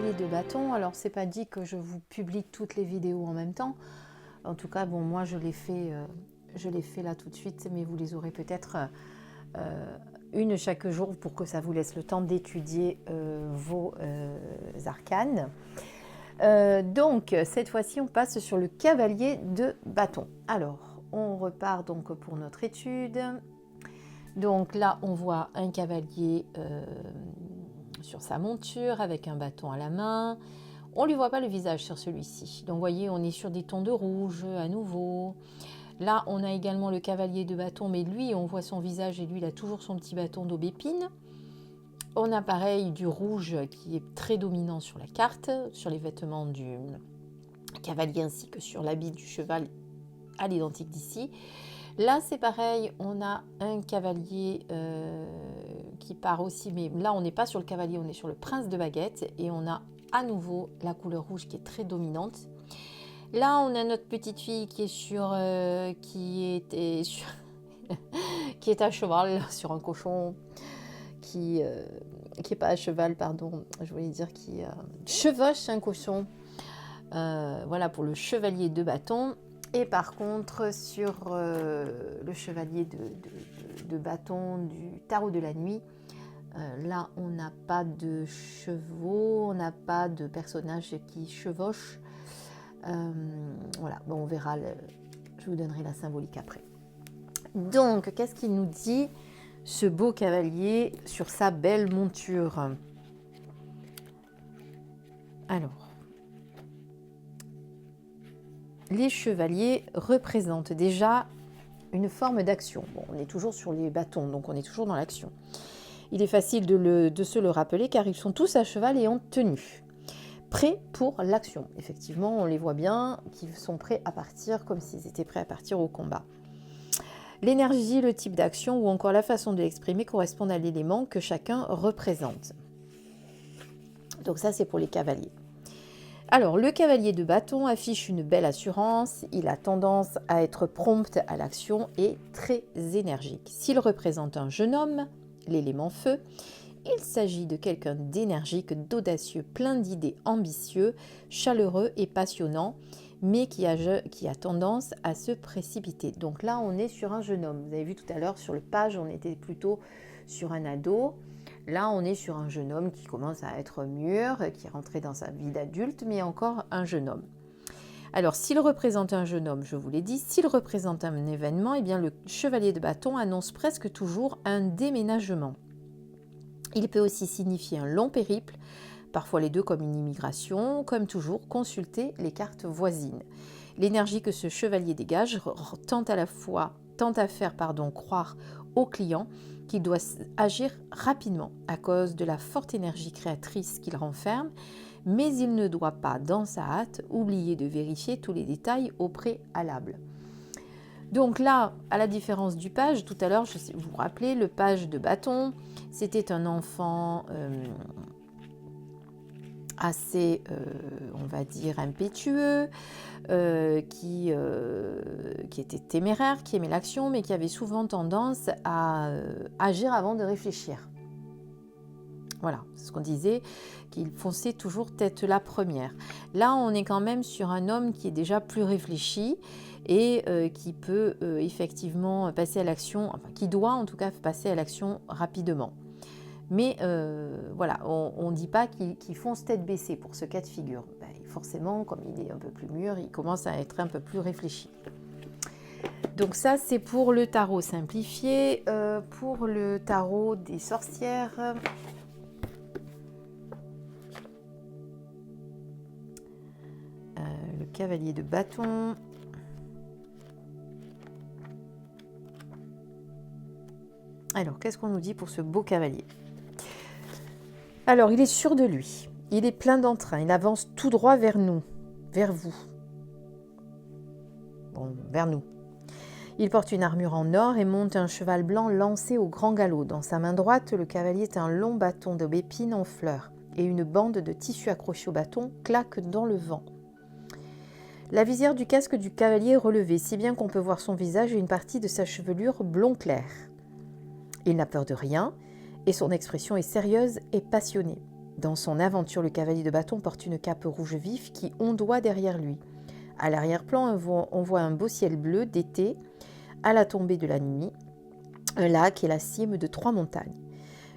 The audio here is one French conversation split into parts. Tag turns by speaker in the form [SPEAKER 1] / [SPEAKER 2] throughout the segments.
[SPEAKER 1] cavalier de bâton. Alors, c'est pas dit que je vous publie toutes les vidéos en même temps. En tout cas, bon, moi, je l'ai fait là tout de suite, mais vous les aurez peut-être une chaque jour pour que ça vous laisse le temps d'étudier vos arcanes. Donc, cette fois-ci, on passe sur le cavalier de bâton. Alors, on repart donc pour notre étude. Donc là, on voit un cavalier sur sa monture avec un bâton à la main. On ne lui voit pas le visage sur celui-ci. Donc, vous voyez, on est sur des tons de rouge à nouveau. Là, on a également le cavalier de bâton, mais lui, on voit son visage et lui, il a toujours son petit bâton d'aubépine. On a pareil du rouge qui est très dominant sur la carte, sur les vêtements du cavalier ainsi que sur l'habit du cheval à l'identique d'ici. Là, c'est pareil, on a un cavalier qui part aussi, mais là, on n'est pas sur le cavalier, on est sur le prince de baguette et on a à nouveau la couleur rouge qui est très dominante. Là, on a notre petite fille qui est qui est à cheval sur un cochon, qui est pas à cheval, pardon, je voulais dire qui chevauche un cochon. Voilà pour le chevalier de bâton. Et par contre, sur le chevalier de bâton du tarot de la nuit, là, on n'a pas de chevaux, on n'a pas de personnage qui chevauche. Voilà, bon, on verra, je vous donnerai la symbolique après. Donc, qu'est-ce qu'il nous dit, ce beau cavalier sur sa belle monture? Alors, les chevaliers représentent déjà une forme d'action. Bon, on est toujours sur les bâtons, donc on est toujours dans l'action. Il est facile de se le rappeler car ils sont tous à cheval et en tenue. Prêts pour l'action. Effectivement, on les voit bien, qu'ils sont prêts à partir comme s'ils étaient prêts à partir au combat. L'énergie, le type d'action ou encore la façon de l'exprimer correspondent à l'élément que chacun représente. Donc ça, c'est pour les cavaliers. Alors, le cavalier de bâton affiche une belle assurance, il a tendance à être prompt à l'action et très énergique. S'il représente un jeune homme, l'élément feu, il s'agit de quelqu'un d'énergique, d'audacieux, plein d'idées, ambitieux, chaleureux et passionnant, mais qui a tendance à se précipiter. Donc là, on est sur un jeune homme. Vous avez vu tout à l'heure sur le page, on était plutôt sur un ado. Là, on est sur un jeune homme qui commence à être mûr, qui est rentré dans sa vie d'adulte, mais encore un jeune homme. Alors, s'il représente un jeune homme, je vous l'ai dit, s'il représente un événement, eh bien, le chevalier de bâton annonce presque toujours un déménagement. Il peut aussi signifier un long périple, parfois les deux comme une immigration. Comme toujours, consultez les cartes voisines. L'énergie que ce chevalier dégage tente à faire croire au client qu'il doit agir rapidement à cause de la forte énergie créatrice qu'il renferme, mais il ne doit pas, dans sa hâte, oublier de vérifier tous les détails au préalable. Donc là, à la différence du page, tout à l'heure, vous vous rappelez, le page de bâton, c'était un enfant assez, on va dire, impétueux, qui était téméraire, qui aimait l'action, mais qui avait souvent tendance à agir avant de réfléchir. Voilà, c'est ce qu'on disait, qu'il fonçait toujours tête la première. Là, on est quand même sur un homme qui est déjà plus réfléchi et qui peut effectivement passer à l'action, enfin qui doit en tout cas passer à l'action rapidement. Mais voilà, on ne dit pas qu'il fonce tête baissée pour ce cas de figure. Ben, forcément, comme il est un peu plus mûr, il commence à être un peu plus réfléchi. Donc ça, c'est pour le tarot simplifié. Pour le tarot des sorcières, le cavalier de bâton. Alors, qu'est-ce qu'on nous dit pour ce beau cavalier? Alors, il est sûr de lui, il est plein d'entrain, il avance tout droit vers nous, vers vous. Bon, vers nous. Il porte une armure en or et monte un cheval blanc lancé au grand galop. Dans sa main droite, le cavalier a un long bâton d'aubépine en fleurs et une bande de tissu accrochée au bâton claque dans le vent. La visière du casque du cavalier est relevée, si bien qu'on peut voir son visage et une partie de sa chevelure blond clair. Il n'a peur de rien et son expression est sérieuse et passionnée. Dans son aventure, le cavalier de bâton porte une cape rouge vif qui ondoie derrière lui. À l'arrière-plan, on voit un beau ciel bleu d'été à la tombée de la nuit, un lac et la cime de 3 montagnes.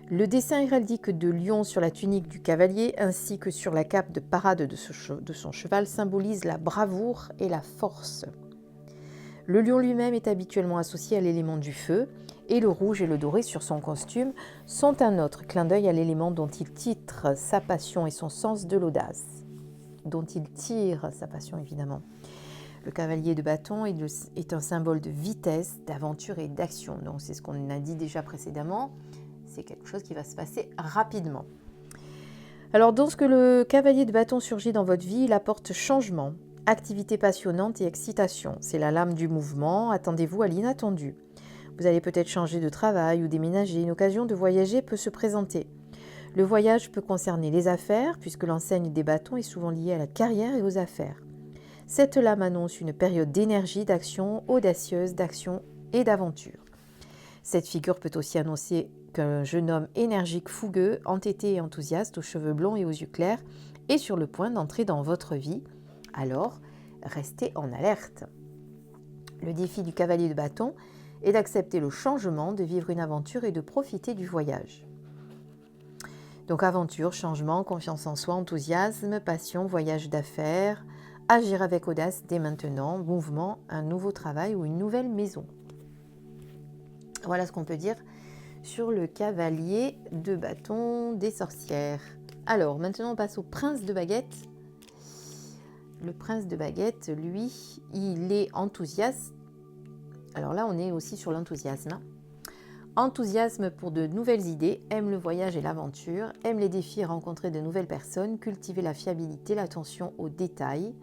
[SPEAKER 1] Le dessin héraldique de lion sur la tunique du cavalier ainsi que sur la cape de parade de son cheval symbolise la bravoure et la force. Le lion lui-même est habituellement associé à l'élément du feu et le rouge et le doré sur son costume sont un autre clin d'œil à l'élément dont il titre sa passion et son sens de l'audace. Dont il tire sa passion évidemment. Le cavalier de bâton est un symbole de vitesse, d'aventure et d'action. Donc c'est ce qu'on a dit déjà précédemment. C'est quelque chose qui va se passer rapidement. Alors, lorsque le cavalier de bâton surgit dans votre vie, il apporte changement, activité passionnante et excitation. C'est la lame du mouvement, attendez-vous à l'inattendu. Vous allez peut-être changer de travail ou déménager, une occasion de voyager peut se présenter. Le voyage peut concerner les affaires, puisque l'enseigne des bâtons est souvent liée à la carrière et aux affaires. Cette lame annonce une période d'énergie, d'action audacieuse, d'action et d'aventure. Cette figure peut aussi annoncer qu'un jeune homme énergique, fougueux, entêté et enthousiaste, aux cheveux blonds et aux yeux clairs, est sur le point d'entrer dans votre vie. Alors, restez en alerte. Le défi du cavalier de bâton est d'accepter le changement, de vivre une aventure et de profiter du voyage. Donc aventure, changement, confiance en soi, enthousiasme, passion, voyage d'affaires, agir avec audace dès maintenant, mouvement, un nouveau travail ou une nouvelle maison. Voilà ce qu'on peut dire sur le cavalier de bâton des sorcières. Alors, maintenant, on passe au prince de baguette. Le prince de baguette, lui, il est enthousiaste. Alors là, on est aussi sur l'enthousiasme. Enthousiasme pour de nouvelles idées, aime le voyage et l'aventure, aime les défis et rencontrer de nouvelles personnes, cultiver la fiabilité, l'attention aux détails.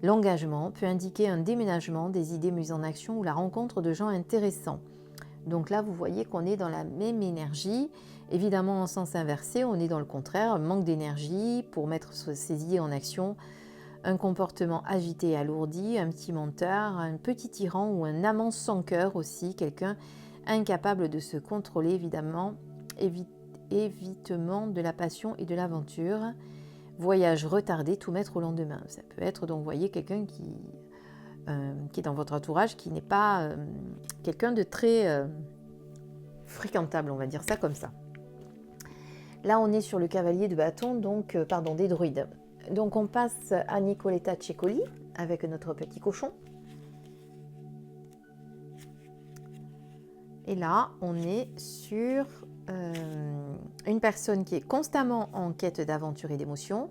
[SPEAKER 1] L'engagement peut indiquer un déménagement, des idées mises en action ou la rencontre de gens intéressants. Donc là, vous voyez qu'on est dans la même énergie. Évidemment, en sens inversé, on est dans le contraire, un manque d'énergie pour mettre ses idées en action, un comportement agité et alourdi, un petit menteur, un petit tyran ou un amant sans cœur aussi, quelqu'un incapable de se contrôler, évidemment, évitement de la passion et de l'aventure, voyage retardé, tout mettre au lendemain. Ça peut être, donc, vous voyez, quelqu'un qui est dans votre entourage, qui n'est pas quelqu'un de très fréquentable, on va dire ça comme ça. Là, on est sur le cavalier de bâton, donc, des druides. Donc, on passe à Nicoletta Cecoli avec notre petit cochon. Et là, on est sur une personne qui est constamment en quête d'aventure et d'émotion.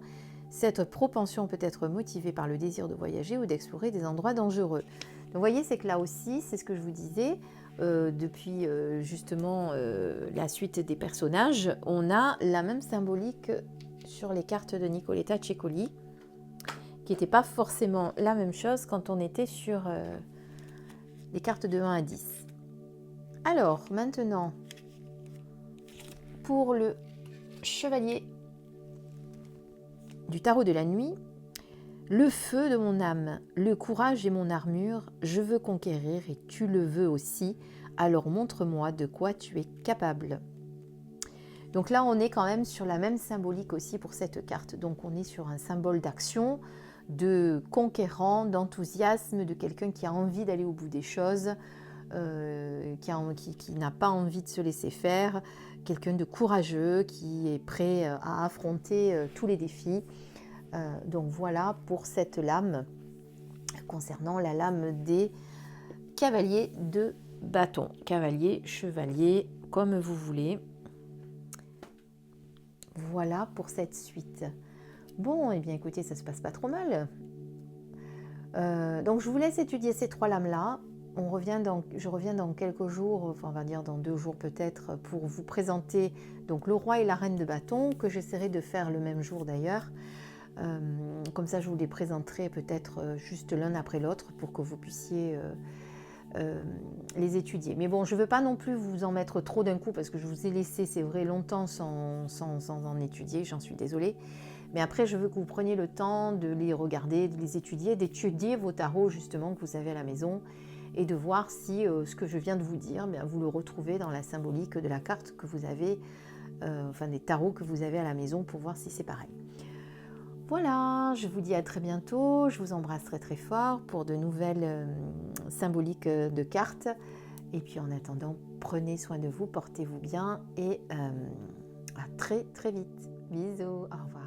[SPEAKER 1] Cette propension peut être motivée par le désir de voyager ou d'explorer des endroits dangereux. Donc, vous voyez, c'est que là aussi, c'est ce que je vous disais, depuis justement la suite des personnages, on a la même symbolique sur les cartes de Nicoletta Cecoli, qui n'était pas forcément la même chose quand on était sur les cartes de 1 à 10. Alors, maintenant, pour le chevalier du tarot de la nuit, le feu de mon âme, le courage est mon armure, je veux conquérir et tu le veux aussi, alors montre-moi de quoi tu es capable. Donc là, on est quand même sur la même symbolique aussi pour cette carte. Donc on est sur un symbole d'action, de conquérant, d'enthousiasme, de quelqu'un qui a envie d'aller au bout des choses, qui n'a pas envie de se laisser faire, quelqu'un de courageux qui est prêt à affronter tous les défis. Donc voilà pour cette lame concernant la lame des cavaliers de bâton. Cavalier, chevalier, comme vous voulez. Voilà pour cette suite. Bon, eh bien écoutez, ça se passe pas trop mal. Donc je vous laisse étudier ces 3 lames-là. Je reviens dans quelques jours, enfin on va dire dans 2 jours peut-être, pour vous présenter donc le roi et la reine de bâton, que j'essaierai de faire le même jour d'ailleurs. Comme ça, je vous les présenterai peut-être juste l'un après l'autre pour que vous puissiez les étudier. Mais bon, je ne veux pas non plus vous en mettre trop d'un coup parce que je vous ai laissé, c'est vrai, longtemps sans en étudier, j'en suis désolée. Mais après, je veux que vous preniez le temps de les regarder, de les étudier, d'étudier vos tarots justement que vous avez à la maison et de voir si ce que je viens de vous dire, bien, vous le retrouvez dans la symbolique de la carte que vous avez enfin des tarots que vous avez à la maison pour voir si c'est pareil. Voilà, je vous dis à très bientôt, je vous embrasse très très fort pour de nouvelles symboliques de cartes. Et puis en attendant, prenez soin de vous, portez-vous bien et à très très vite. Bisous, au revoir.